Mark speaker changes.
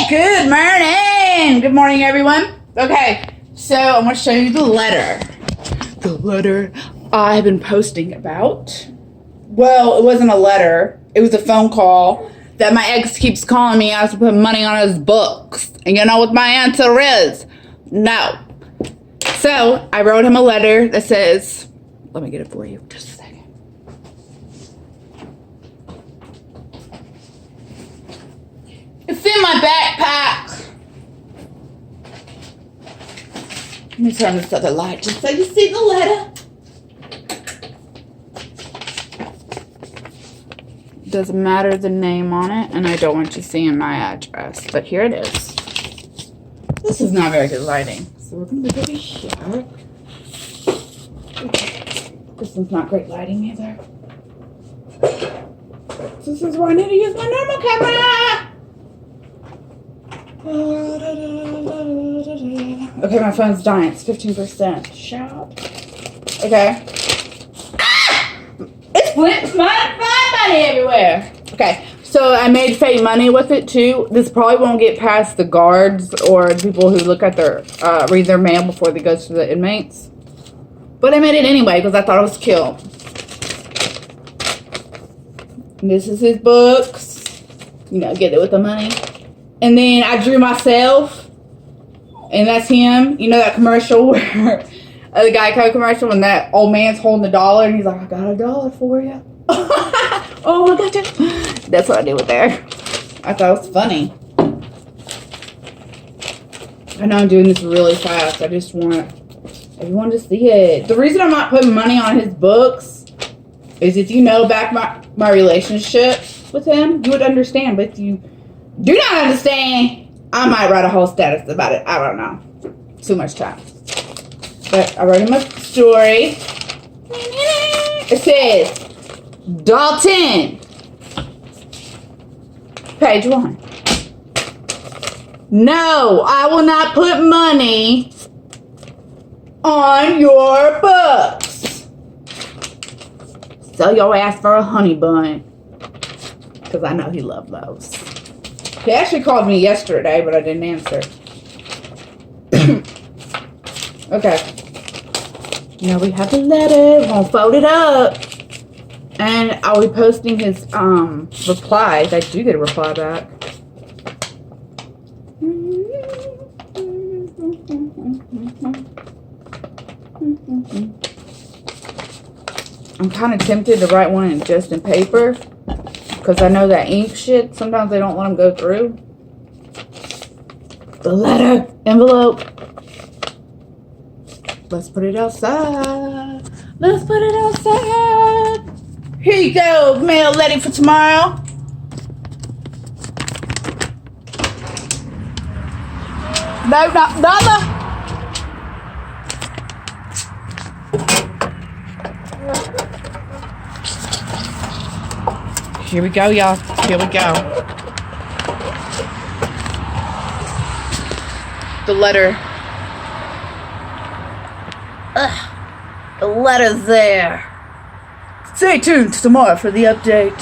Speaker 1: Good morning. Good morning, everyone. Okay, so I'm going to show you the letter. The letter I've been posting about. Well, it wasn't a letter. It was a phone call that my ex keeps calling me. I have to put money on his books. And you know what my answer is? No. So I wrote him a letter that says, let me get it for you just a second. It's in my backpack. Let me turn this other light just so you see the letter. Doesn't matter the name on it, and I don't want you seeing my address, but here it is. This is not very good lighting, so we're going to take a shower. This one's not great lighting either. This is where I need to use my normal camera. Okay, my phone's dying. It's 15%. Shout. Okay. Ah! It's flipped my money everywhere. Okay, so I made fake money with it too. This probably won't get past the guards or the people who look at their read their mail before they go to the inmates. But I made it anyway because I thought it was cute. And this is his books. You know, get it with the money. And then I drew myself, and that's him. You know that commercial where the Geico commercial when that old man's holding $1 and he's like, I got $1 for you. Oh my God. That's what I did with there. I thought it was funny. I know I'm doing this really fast. I just want everyone to see it. The reason I'm not putting money on his books is if you know back my relationship with him, you would understand. But if you do not understand, I might write a whole status about it. I don't know. Too much time. But I wrote him a story. It says, Dalton. Page 1. No, I will not put money on your books. Sell your ass for a honey bun. Because I know he loved those. He actually called me yesterday, but I didn't answer. Okay. Now we have the letter. We're going to fold it up. And I'll be posting his replies. I do get a reply back. I'm kind of tempted to write one just in paper. Because I know that ink shit, sometimes they don't let them go through. The letter, envelope. Let's put it outside. Let's put it outside. Here you go, mail ready for tomorrow. No, not dollar. Here we go, y'all. Here we go. The letter. The letter's there. Stay tuned tomorrow for the update.